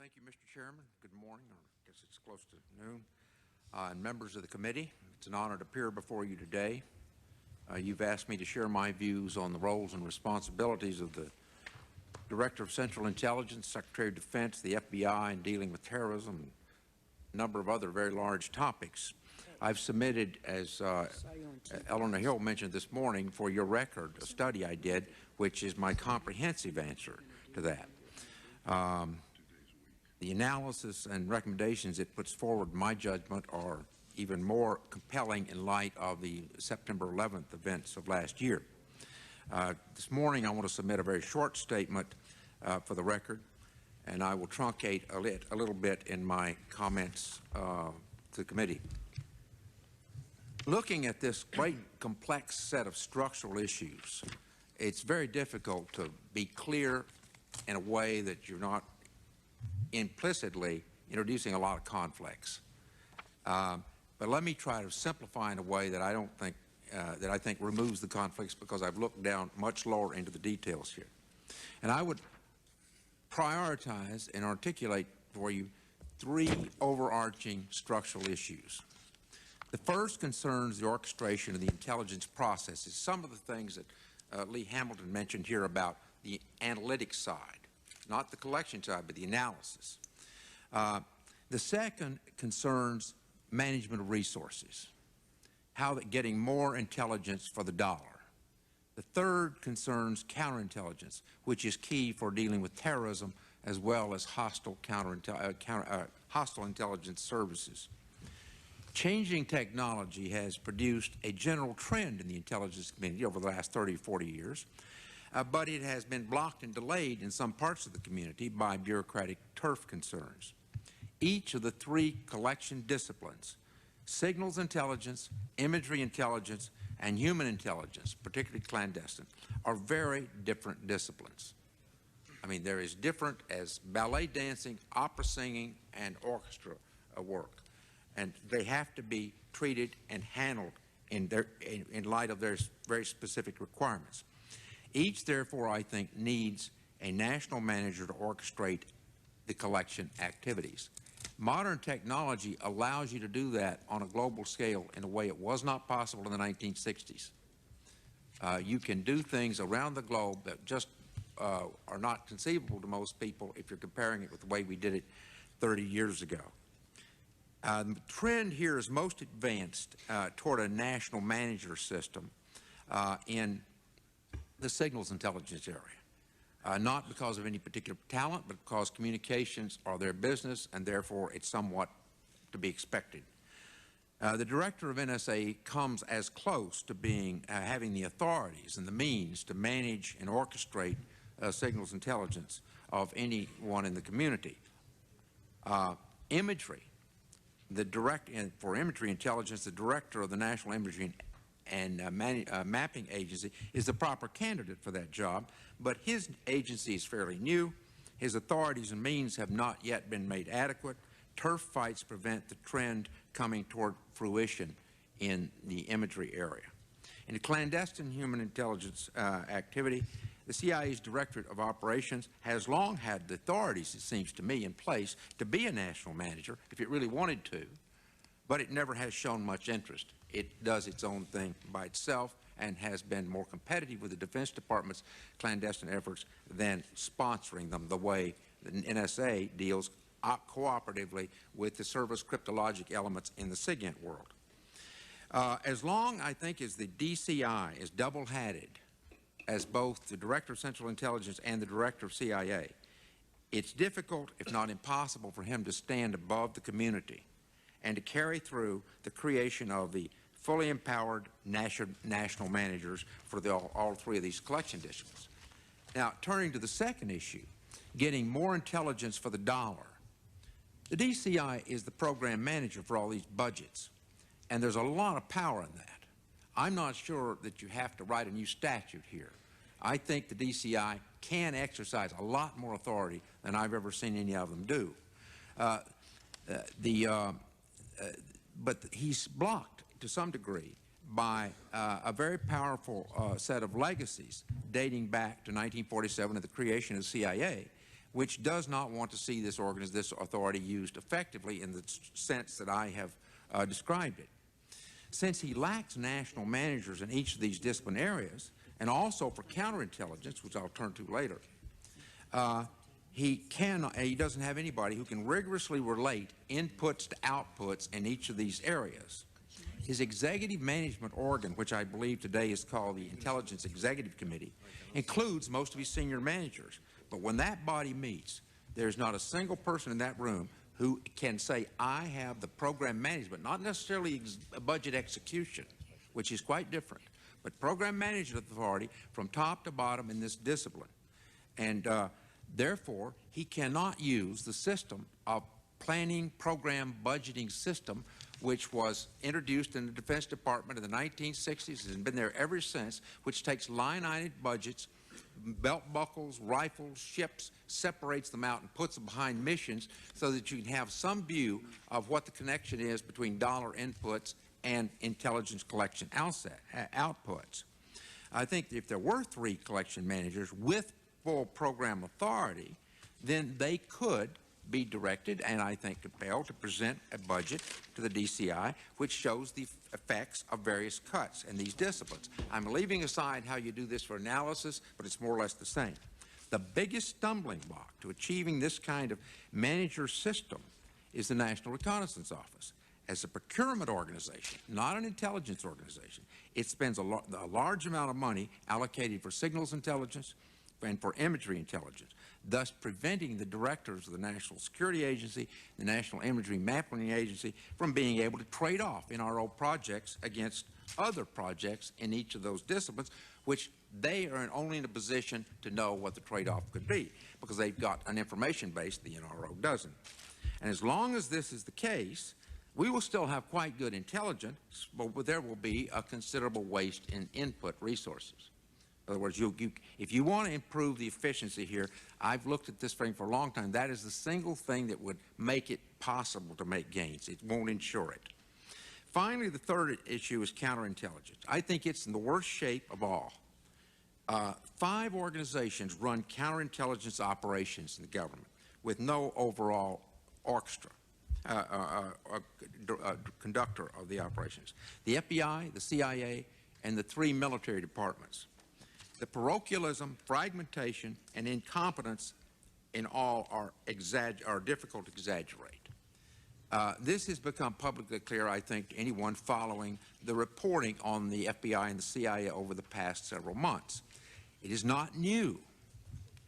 Thank you, Mr. Chairman. Good morning, or I guess it's close to noon. And members of the committee, it's an honor to appear before you today. You've asked me to share my views on the roles and responsibilities of the Director of Central Intelligence, Secretary of Defense, the FBI, in dealing with terrorism, and a number of other very large topics. I've submitted, as Eleanor Hill mentioned this morning, for your record, a study I did, which is my comprehensive answer to that. The analysis and recommendations it puts forward, in my judgment, are even more compelling in light of the September 11th events of last year. This morning I want to submit a very short statement for the record, and I will truncate a little bit in my comments to the committee. Looking at this great complex set of structural issues, it's very difficult to be clear in a way that you're not implicitly introducing a lot of conflicts. But let me try to simplify in a way that I think removes the conflicts, because I've looked down much lower into the details here. And I would prioritize and articulate for you three overarching structural issues. The first concerns the orchestration of the intelligence processes, some of the things that Lee Hamilton mentioned here about the analytics side, not the collection side, but the analysis. The second concerns management of resources, how that getting more intelligence for the dollar. The third concerns counterintelligence, which is key for dealing with terrorism as well as hostile intelligence services. Changing technology has produced a general trend in the intelligence community over the last 30 or 40 years, but it has been blocked and delayed in some parts of the community by bureaucratic turf concerns. Each of the three collection disciplines, signals intelligence, imagery intelligence, and human intelligence, particularly clandestine, are very different disciplines. I mean, they're as different as ballet dancing, opera singing, and orchestra work. And they have to be treated and handled in light of their very specific requirements. Each, therefore, I think, needs a national manager to orchestrate the collection activities. Modern technology allows you to do that on a global scale in a way it was not possible in the 1960s. You can do things around the globe that just are not conceivable to most people if you're comparing it with the way we did it 30 years ago. The trend here is most advanced toward a national manager system in the signals intelligence area, not because of any particular talent, but because communications are their business, and therefore it's somewhat to be expected. The director of NSA comes as close to being having the authorities and the means to manage and orchestrate signals intelligence of anyone in the community. Imagery. For imagery intelligence, the director of the National Imagery and Mapping Agency is the proper candidate for that job, but his agency is fairly new. His authorities and means have not yet been made adequate. Turf fights prevent the trend coming toward fruition in the imagery area. In the clandestine human intelligence activity, the CIA's Directorate of Operations has long had the authorities, it seems to me, in place to be a national manager if it really wanted to, but it never has shown much interest. It does its own thing by itself and has been more competitive with the Defense Department's clandestine efforts than sponsoring them the way the NSA deals cooperatively with the service cryptologic elements in the SIGINT world. As long, I think, as the DCI is double-hatted as both the Director of Central Intelligence and the Director of CIA, it's difficult, if not impossible, for him to stand above the community and to carry through the creation of the fully empowered national managers for all three of these collection disciplines. Now, turning to the second issue, getting more intelligence for the dollar. The DCI is the program manager for all these budgets, and there's a lot of power in that. I'm not sure that you have to write a new statute here. I think the DCI can exercise a lot more authority than I've ever seen any of them do. But he's blocked to some degree by a very powerful set of legacies dating back to 1947 and the creation of the CIA, which does not want to see this authority used effectively in the sense that I have described it. Since he lacks national managers in each of these discipline areas, and also for counterintelligence, which I'll turn to later, he doesn't have anybody who can rigorously relate inputs to outputs in each of these areas. His executive management organ, which I believe today is called the Intelligence Executive Committee, includes most of his senior managers. But when that body meets, there's not a single person in that room who can say, I have the program management, not necessarily budget execution, which is quite different, but program management authority from top to bottom in this discipline. And therefore, he cannot use the system of planning program budgeting system which was introduced in the Defense Department in the 1960s and been there ever since, which takes line-item budgets, belt buckles, rifles, ships, separates them out and puts them behind missions so that you can have some view of what the connection is between dollar inputs and intelligence collection outputs. I think if there were 3 collection managers with full program authority, then they could be directed and I think compelled to present a budget to the DCI which shows the effects of various cuts in these disciplines. I'm leaving aside how you do this for analysis, but it's more or less the same. The biggest stumbling block to achieving this kind of manager system is the National Reconnaissance Office. As a procurement organization, not an intelligence organization, it spends a large amount of money allocated for signals intelligence and for imagery intelligence, thus preventing the directors of the National Security Agency, the National Imagery Mapping Agency, from being able to trade off NRO projects against other projects in each of those disciplines, which they are only in a position to know what the trade-off could be, because they've got an information base the NRO doesn't. And as long as this is the case, we will still have quite good intelligence, but there will be a considerable waste in input resources. In other words, if you want to improve the efficiency here, I've looked at this thing for a long time. That is the single thing that would make it possible to make gains. It won't ensure it. Finally, the third issue is counterintelligence. I think it's in the worst shape of all. 5 organizations run counterintelligence operations in the government with no overall orchestra, conductor of the operations. The FBI, the CIA, and the 3 military departments. The parochialism, fragmentation, and incompetence in all are difficult to exaggerate. This has become publicly clear, I think, to anyone following the reporting on the FBI and the CIA over the past several months. It is not new.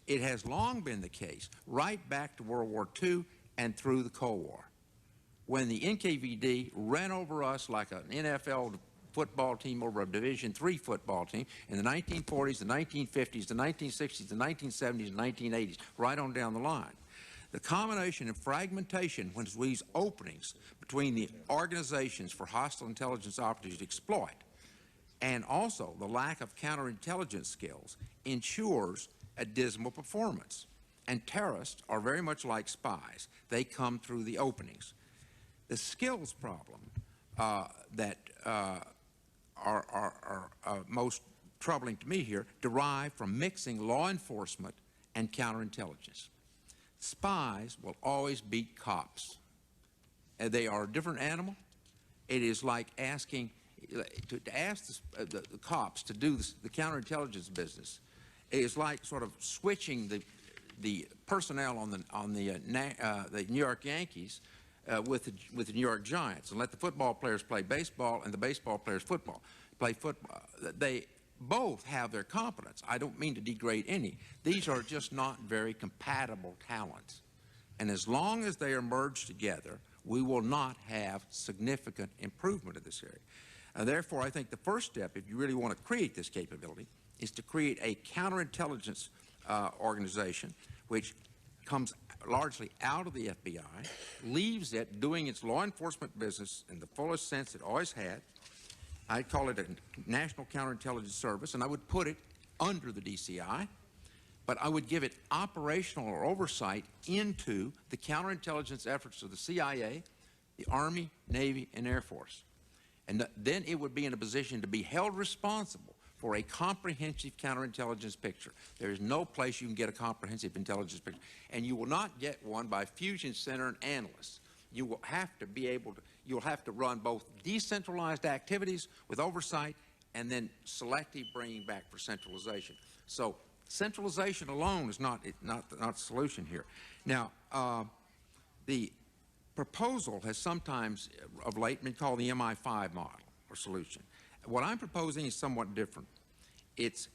It has long been the case, right back to World War II and through the Cold War, when the NKVD ran over us like an NFL football team over a Division III football team in the 1940s, the 1950s, the 1960s, the 1970s, and 1980s, right on down the line. The combination of fragmentation, when these openings between the organizations for hostile intelligence operations to exploit, and also the lack of counterintelligence skills, ensures a dismal performance. And terrorists are very much like spies. They come through the openings. The skills problem that are most troubling to me here derive from mixing law enforcement and counterintelligence. Spies will always beat cops. They are a different animal. It is like asking to ask the cops to do the counterintelligence business. It is like sort of switching the personnel on the New York Yankees with the New York Giants, and let the football players play baseball and the baseball players play football. They both have their competence. I don't mean to degrade any. These are just not very compatible talents. And as long as they are merged together, we will not have significant improvement in this area. Therefore, I think the first step, if you really want to create this capability, is to create a counterintelligence organization which comes largely out of the FBI, leaves it doing its law enforcement business in the fullest sense it always had. I'd call it a National Counterintelligence Service, and I would put it under the DCI, but I would give it operational or oversight into the counterintelligence efforts of the CIA, the Army, Navy, and Air Force. And then it would be in a position to be held responsible for a comprehensive counterintelligence picture. There is no place you can get a comprehensive intelligence picture, and you will not get one by fusion center analysts. You will have to be able to, you'll have to run both decentralized activities with oversight and then selective bringing back for centralization. So centralization alone is not the solution here. Now, the proposal has sometimes of late been called the MI5 model or solution. What I'm proposing is somewhat different. It's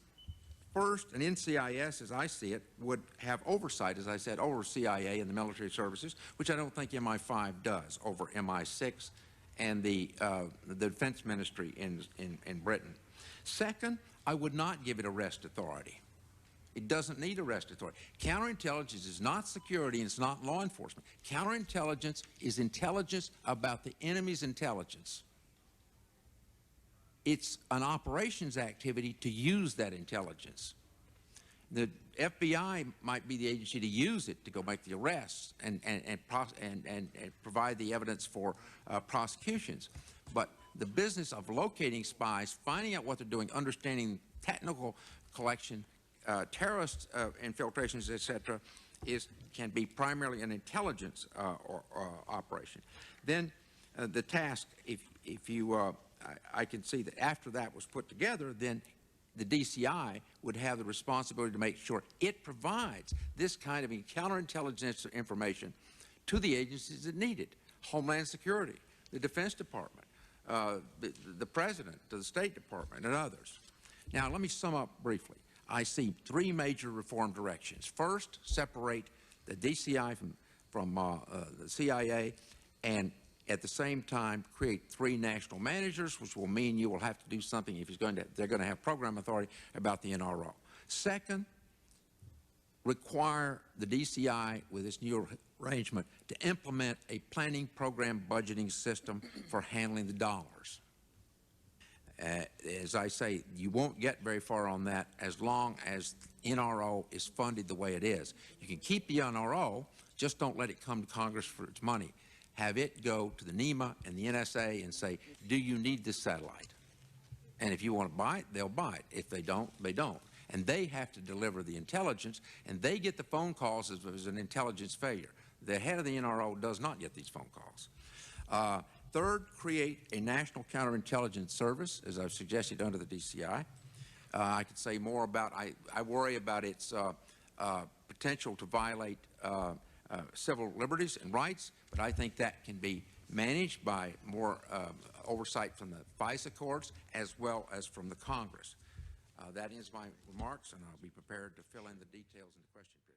first, an NCIS, as I see it, would have oversight, as I said, over CIA and the military services, which I don't think MI5 does, over MI6 and the Defense Ministry in Britain. Second, I would not give it arrest authority. It doesn't need arrest authority. Counterintelligence is not security and it's not law enforcement. Counterintelligence is intelligence about the enemy's intelligence. It's an operations activity to use that intelligence. The FBI might be the agency to use it to go make the arrests and provide the evidence for prosecutions. But the business of locating spies, finding out what they're doing, understanding technical collection, terrorist infiltrations, etc., can be primarily an intelligence operation. Then the task, if you I can see that after that was put together, then the DCI would have the responsibility to make sure it provides this kind of counterintelligence information to the agencies that need it: Homeland Security, the Defense Department, the President, to the State Department, and others. Now, let me sum up briefly. I see three major reform directions. First, separate the DCI from the CIA, and at the same time create three national managers, which will mean you will have to do something if they're going to have program authority about the NRO. Second, require the DCI with this new arrangement to implement a planning program budgeting system for handling the dollars. As I say, you won't get very far on that as long as NRO is funded the way it is. You can keep the NRO, just don't let it come to Congress for its money. Have it go to the NEMA and the NSA and say, do you need this satellite? And if you want to buy it, they'll buy it. If they don't, they don't. And they have to deliver the intelligence, and they get the phone calls as an intelligence failure. The head of the NRO does not get these phone calls. Third, create a national counterintelligence service, as I've suggested under the DCI. I could say more about, I worry about its potential to violate civil liberties and rights, but I think that can be managed by more oversight from the FISA courts as well as from the Congress. That is my remarks, and I'll be prepared to fill in the details in the question period.